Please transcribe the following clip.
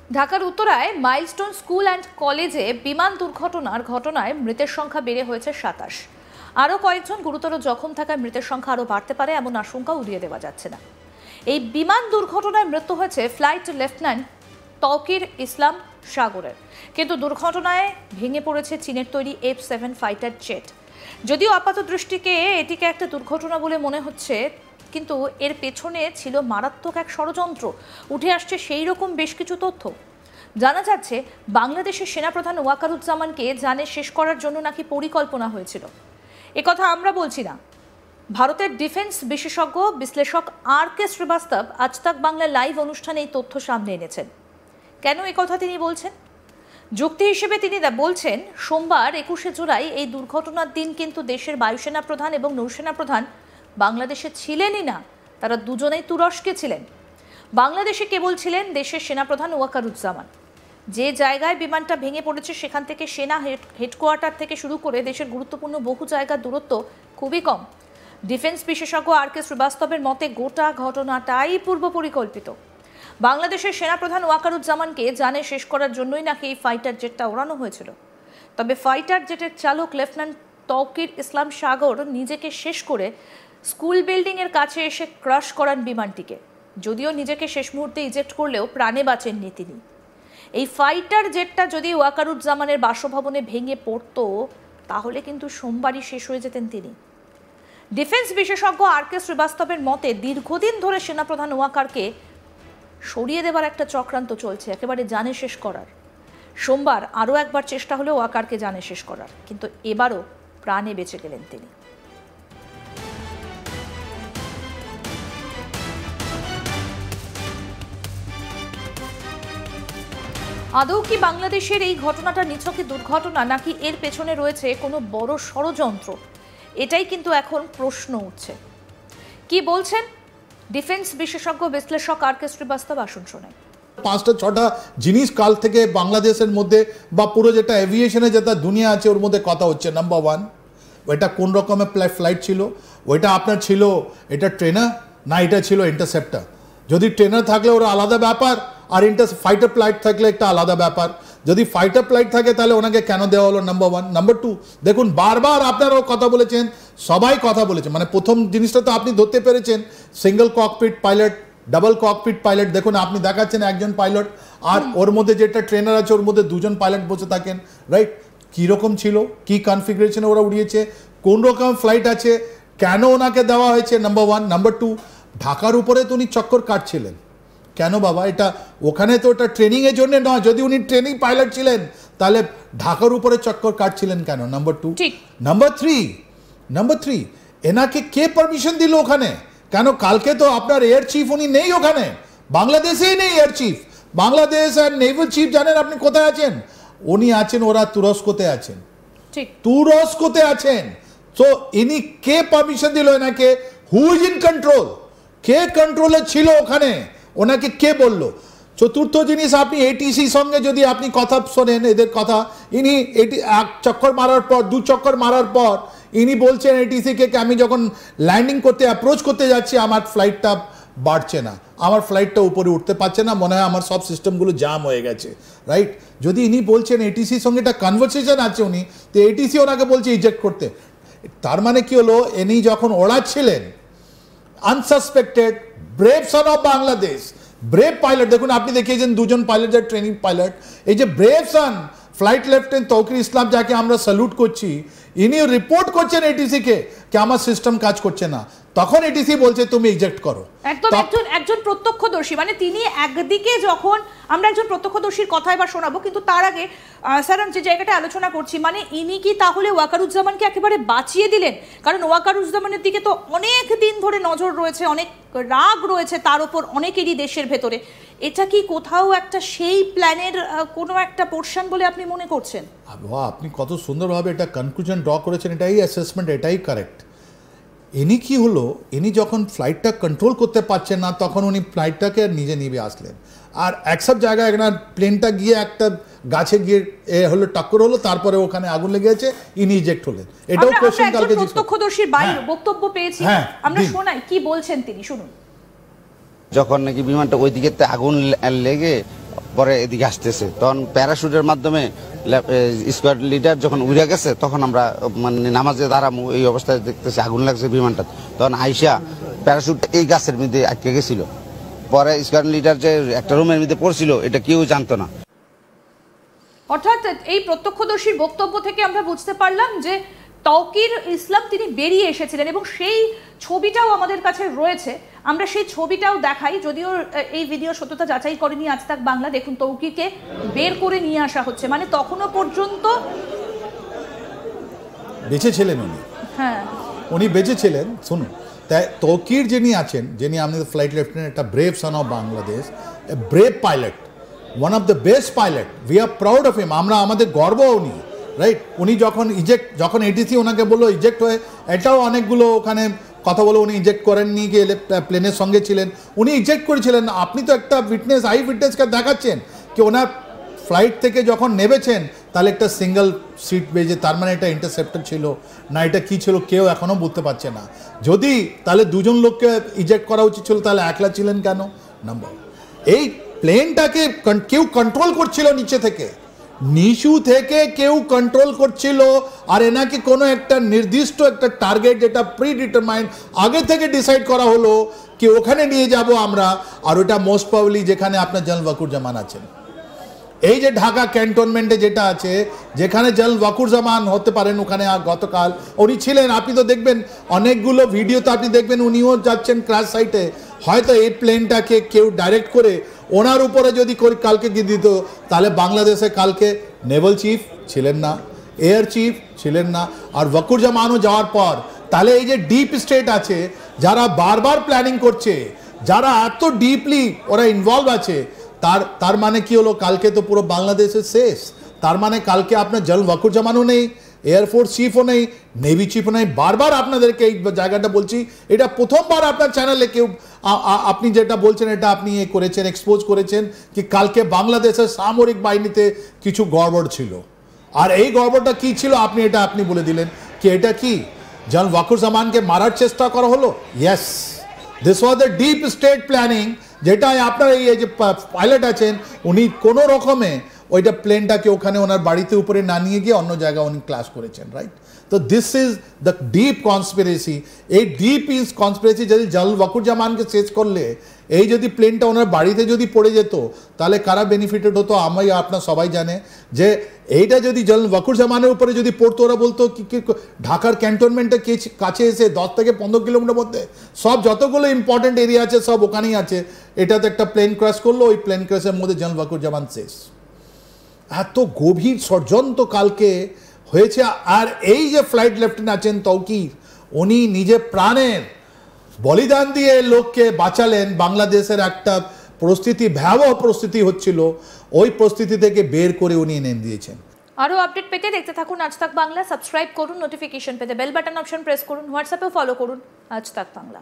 ঢাকার উত্তরায় milestone school and কলেজে বিমান দুর্ঘটনার ঘটনায় মৃতের সংখ্যা বেড়ে হয়েছে ২৭। আরও কয়েকজন গুরুতর জখম থাকায় মৃতের সংখ্যা আরও বাড়তে পারে এমন আশঙ্কা উড়িয়ে দেওয়া যাচ্ছে না। এই বিমান দুর্ঘটনায় মৃত্যু হয়েছে ফ্লাইট লেফটেন্যান্ট তৌকির ইসলাম সাগরের, কিন্তু দুর্ঘটনায় ভেঙে পড়েছে চীনের তৈরি F-7 ফাইটার জেট। যদিও আপাত দৃষ্টিকে এটিকে একটা দুর্ঘটনা বলে মনে হচ্ছে, কিন্তু এর পেছনে ছিল মারাত্মক এক ষড়যন্ত্র। উঠে আসছে সেই রকম বেশ কিছু তথ্য। জানা যাচ্ছে বাংলাদেশের সেনাপ্রধান ওয়াকারুজ্জামানকে জানে শেষ করার জন্য নাকি পরিকল্পনা হয়েছিল। একথা আমরা বলছি না, ভারতের ডিফেন্স বিশেষজ্ঞ বিশ্লেষক RK শ্রীবাস্তব আজ তাক বাংলা লাইভ অনুষ্ঠানে এই তথ্য সামনে এনেছেন। কেন এই কথা তিনি বলছেন? যুক্তি হিসেবে তিনি বলছেন, সোমবার ২১শে জুলাই এই দুর্ঘটনার দিন কিন্তু দেশের বায়ুসেনা প্রধান এবং নৌসেনা প্রধান বাংলাদেশে ছিলেনই না, তারা দুজনেই তুরস্কে ছিলেন। বাংলাদেশে কেবল ছিলেন দেশের সেনাপ্রধান ওয়াকারুজ্জামান। যে জায়গায় বিমানটা ভেঙে পড়েছে সেখান থেকে সেনা হেডকোয়ার্টার থেকে শুরু করে দেশের গুরুত্বপূর্ণ বহু জায়গার দূরত্ব খুবই কম। ডিফেন্স বিশেষজ্ঞ RK শ্রীবাস্তবের মতে গোটা ঘটনাটাই পূর্ব পরিকল্পিত। বাংলাদেশের সেনাপ্রধান ওয়াকারুজ্জামানকে জানে শেষ করার জন্যই নাকি এই ফাইটার জেটটা ওড়ানো হয়েছিল। তবে ফাইটার জেটের চালক লেফটেন্যান্ট তৌকির ইসলাম সাগর নিজেকে শেষ করে স্কুল বিল্ডিংয়ের কাছে এসে ক্রাশ করান বিমানটিকে। যদিও নিজেকে শেষ মুহূর্তে ইজেক্ট করলেও প্রাণে বাঁচেননি তিনি। এই ফাইটার জেটটা যদি ওয়াকারুজ্জামানের বাসভবনে ভেঙে পড়তো তাহলে কিন্তু সোমবারই শেষ হয়ে যেতেন তিনি। ডিফেন্স বিশেষজ্ঞ RK শ্রীবাস্তবের মতে দীর্ঘদিন ধরে সেনাপ্রধান ওয়াকারকে সরিয়ে দেবার একটা চক্রান্ত চলছে, একেবারে জানে শেষ করার। সোমবার আরও একবার চেষ্টা হলো ওয়াকারকে জানে শেষ করার, কিন্তু এবারও প্রাণে বেঁচে গেলেন তিনি। আদৌ কি বাংলাদেশের এই ঘটনাটা নিছকই দুর্ঘটনা, নাকি এর পেছনে রয়েছে কোনো বড় ষড়যন্ত্র? এটাই কিন্তু এখন প্রশ্ন উঠছে। কি বলছেন ডিফেন্স বিশেষজ্ঞ বিশ্লেষক RK শ্রীবাস্তব, আসুন শোনাই। ৫টা ৬টা জিনিস কাল থেকে বাংলাদেশের মধ্যে বা পুরো যেটা এভিয়েশনে যেটা দুনিয়া আছে ওর মধ্যে কথা হচ্ছে। নাম্বার 1, ওইটা কোন রকমের ফ্লাইট ছিল? ওইটা আপনার ছিল এটা ট্রেনার না এটা ছিল ইন্টারসেপ্টার? যদি ট্রেনার থাকলে ওরা আলাদা ব্যাপার, আর ফাইটার ফ্লাইট থাকলে একটা আলাদা ব্যাপার। যদি ফাইটার ফ্লাইট থাকে তাহলে ওনাকে কেন দেওয়া হলো? নাম্বার 1। নাম্বার 2, দেখুন বারবার আপনারাও কথা বলেছেন, সবাই কথা বলেছে, মানে প্রথম জিনিসটা তো আপনি ধরতে পেরেছেন, single cockpit pilot, double cockpit pilot. দেখুন আপনি দেখাচ্ছেন একজন পাইলট, আর ওর মধ্যে যেটা ট্রেনার আছে ওর মধ্যে দুজন পাইলট বসে থাকেন, রাইট? কীরকম ছিল, কী কনফিগারেশনে ওরা উড়িয়েছে, কোন রকম ফ্লাইট আছে, কেন ওনাকে দেওয়া হয়েছে? নাম্বার 1। নাম্বার 2, ঢাকার উপরে তো উনি চক্কর কাটছিলেন কেন বাবা? এটা ওখানে তো ওটা ট্রেনিংয়ের জন্য নয়। যদি উনি ট্রেনিং পাইলট ছিলেন তাহলে ঢাকার উপরে চক্কর কাটছিলেন কেন? নাম্বার 2। নাম্বার 3, এনাকে কে পারমিশন দিল ওখানে? কেন কালকে তো আপনার এয়ার চিফ উনি নেই ওখানে, বাংলাদেশেই নেই এয়ার চিফ। বাংলাদেশ আর নেভাল চিফ জানেন আপনি কোথায় আছেন? উনি আছেন, ওরা তুরস্কতে আছেন, তুরস্কতে আছেন। তো ইনি কে পারমিশন দিল এনাকে? Who is in control? কে কন্ট্রোলে ছিল ওখানে? ওনাকে কে বললো? চতুর্থ জিনিস, আপনি ATC সঙ্গে যদি আপনি কথা শোনেন এদের কথা, ইনি এক চক্কর মারার পর, 2 চক্কর মারার পর ইনি বলছেন ATC-কে আমি যখন ল্যান্ডিং করতে অ্যাপ্রোচ করতে যাচ্ছি আমার ফ্লাইটটা বাড়ছে না, আমার ফ্লাইটটা উপরে উঠতে পারছে না, মনে হয় আমার সব সিস্টেমগুলো জাম হয়ে গেছে, রাইট? যদি ইনি বলছেন ATC-র সঙ্গে একটা কনভারসেশন আছে উনি, তো ATC ওনাকে বলছে ইজেক্ট করতে। তার মানে কি হলো, ইনি যখন ওড়াচ্ছিলেন unsuspected brave son of Bangladesh, brave pilot, দেখুন আপনি দেখিয়েছেন দুজন পাইলট যার ট্রেনিং পাইলট, এই যে ব্রেভ সন ফ্লাইট লেফটেন্যান্ট তৌকির ইসলাম যাকে আমরা স্যালুট করছি, ইনি রিপোর্ট করছেন ATC-কে কি আমার সিস্টেম কাজ করছে না, তখন ATC বলছে তুমি ইজেক্ট করো। একদম একজন প্রত্যক্ষদর্শী, মানে তিনি একদিকে যখন আমরা একজন প্রত্যক্ষদর্শীর কথা এবার শোনাবো, কিন্তু তার আগে স্যার যে জায়গাটা আলোচনা করছি, মানে ইনি কি তাহলে ওয়াকারুজ্জামানকে একেবারে বাঁচিয়ে দিলেন? কারণ ওয়াকারুজ্জামানের দিকে তো অনেক দিন ধরে নজর রয়েছে, অনেক রাগ রয়েছে তার উপর অনেকেরই দেশের ভেতরে। এটা কি কোথাও একটা সেই প্ল্যানের কোনো একটা পোর্শন বলে আপনি মনে করছেন? আপনি কত সুন্দরভাবে এটা কনক্লুশন ড্র করেছেন, এটাই অ্যাসেসমেন্ট, এটাই কারেক্ট। ইনি কি হলো, ইনি যখন ফ্লাইটটা কন্ট্রোল করতে পারছেন না তখন উনি ফ্লাইটটাকে নিজে নিয়ে আসলেন, আর একসব জায়গায় একটা প্লেনটা গিয়ে একটা গাছে গিয়ে হলো টক্কর হলো, তারপরে ওখানে আগুন লেগে গেছে, ইনি ইজেক্ট হলেন। এটাও কোশ্চেন কালকে প্রত্যক্ষদর্শীর বাইরে বক্তব্য পেয়েছি, আমরা শোনাই কি বলছেন তিনি, শুনুন। যখন নাকি বিমানটা ওই দিকে আগুন লেগে পরে এদিকে আসতেছে, তখন প্যারাশুটের মাধ্যমে স্কোয়াড লিডার যখন উড়ে গেছে তখন আমরা মানে নামাজে দাঁড়ামু, এই অবস্থায় দেখতেছি আগুন লাগছে বিমানটা। তখন আইসা প্যারাশুট এই গাছের মধ্যে আটকে গেছিল। পরে স্কোয়াড লিডার যে একটা রুমের মধ্যে পড়ছিল এটা কেউ জানতো না। অর্থাৎ এই প্রত্যক্ষদর্শীর বক্তব্য থেকে আমরা বুঝতে পারলাম যে তৌকির ইসলাম তিনি বেরিয়ে এসেছিলেন এবং সেই ছবিটাও আমাদের কাছে রয়েছে। আমরা সেই ছবিটাও দেখাই, যদিও এই ভিডিও সত্যতা যাচাই করেনি আজ তাক বাংলা। দেখুন তৌকিরকে বের করে নিয়ে আসা হচ্ছে, মানে তখনও পর্যন্ত বেঁচে ছিলেন উনি। হ্যাঁ, উনি বেঁচে ছিলেন। শুনুন, তাই তৌকির যিনি আছেন, যিনি আমাদের ফ্লাইট লেফটেন্যান্ট, একটা brave son of Bangladesh, A brave pilot, one of the best pilot, we are proud of him. আমরা আমাদের গর্ব উনি, রাইট। উনি যখন এটিসি ওনাকে বললো ইজেক্ট হয়ে, এটাও অনেকগুলো ওখানে কথা বলে উনি ইজেক্ট করেননি, গিয়ে প্লেনের সঙ্গে ছিলেন, উনি ইজেক্ট করেছিলেন। আপনি তো একটা উইটনেস, আই উইটনেসকে দেখাচ্ছেন কি ওনার ফ্লাইট থেকে যখন নেমেছেন তাহলে একটা সিঙ্গেল সিট বেজে, তার মানে এটা ইন্টারসেপ্টর ছিল না, এটা কী ছিল কেউ এখনও বুঝতে পারছে না। যদি তাহলে দুজন লোককে ইজেক্ট করা উচিত ছিল, তাহলে একলা ছিলেন কেন? নাম্বার, এই প্লেনটাকে কেউ কন্ট্রোল করছিল নিচে থেকে, নিচু থেকে কেউ কন্ট্রোল করছিল। আর এনাকে কোনো একটা নির্দিষ্ট একটা টার্গেট, যেটা প্রি ডিটারমাইন্ড আগে থেকে ডিসাইড করা হলো কি ওখানে নিয়ে যাব আমরা, আর ওটা মোস্ট প্রবাবলি যেখানে আপনার জেনারেল ওয়াকুরুজ্জামান আছেন। এই যে ঢাকা ক্যান্টনমেন্টে যেটা আছে, যেখানে জেনারেল ওয়াকুরুজ্জামান হতে পারেন, ওখানে গতকাল উনি ছিলেন। আপনি তো দেখবেন অনেকগুলো ভিডিওতে আপনি দেখবেন উনিও যাচ্ছেন ক্র্যাশ সাইটে। হয়তো এই প্লেনটাকে কেউ ডাইরেক্ট করে ওনার উপরে যদি কালকে দিয়ে দিত, তাহলে বাংলাদেশে কালকে নেভাল চিফ ছিলেন না, এয়ার চিফ ছিলেন না, আর ওয়াকুরুজ্জামানও যাওয়ার পর তাহলে এই যে ডিপ স্টেট আছে, যারা বারবার প্ল্যানিং করছে, যারা এত ডিপলি ওরা ইনভলভ আছে, তার মানে কি হলো, কালকে তো পুরো বাংলাদেশের শেষ। তার মানে কালকে আপনার জেনারেল ওয়াকুরুজ্জামানও নেই, এয়ারফোর্স চিফও নেই, নেভি চিফও নেই। বারবার আপনাদেরকে এই জায়গাটা বলছি, এটা প্রথমবার আপনার চ্যানেলে কেউ আপনি যেটা বলছেন এটা আপনি করেছেন, এক্সপোজ করেছেন কি কালকে বাংলাদেশের সামরিক বাহিনীতে কিছু গড়বড় ছিল। আর এই গড়বড়টা কি ছিল আপনি বলে দিলেন কি এটা কি জেনারেল ওয়াকুরুজ্জামানকে মারার চেষ্টা করা হলো। Yes, this was the deep state planning, যেটা আপনার এই যে পাইলট আছেন উনি কোনো রকমে ওইটা প্লেনটাকে ওখানে ওনার বাড়িতে উপরে না নিয়ে গিয়ে অন্য জায়গায় উনি ক্লাস করেছেন, রাইট। তো this is the deep conspiracy. এই ডিপ ইজ কনস্পিরেসি, যদি জেনারেল ওয়াকুরুজ্জামানকে শেষ করলে এই যদি প্লেনটা ওনার বাড়িতে যদি পড়ে যেত, তাহলে কারা বেনিফিটেড হতো? আমি আপনার সবাই জানে যে এইটা যদি জেনারেল ওয়াকুরুজ্জামানের উপরে যদি পড়তো, ওরা বলতো কি ঢাকার ক্যান্টনমেন্টের কাছে এসে 10 থেকে 15 কিলোমিটার মধ্যে সব যতগুলো ইম্পর্টেন্ট এরিয়া আছে সব ওখানেই আছে, এটাতে একটা প্লেন ক্র্যাশ করলো, ওই প্লেন ক্র্যাশের মধ্যে জেনারেল ওয়াকুরুজ্জামান শেষ। এত গভীর ষড়যন্ত্র কালকে হয়েছে। আর এই যে ফ্লাইট লেফটেন্যান্ট আছেন তৌকির, উনি নিজে প্রাণের বলিদান দিয়ে লোককে বাঁচালেন। বাংলাদেশের একটা পরিস্থিতি, ভয়াবহ পরিস্থিতি হচ্ছিল, ওই পরিস্থিতি থেকে বের করে উনি এনে দিয়েছেন। আরও আপডেট পেতে দেখতে থাকুন আজ তাক বাংলা। সাবস্ক্রাইব করুন, নোটিফিকেশন পেতে বেল বাটন অপশন প্রেস করুন, হোয়াটসঅ্যাপেও ফলো করুন আজ তাক বাংলা।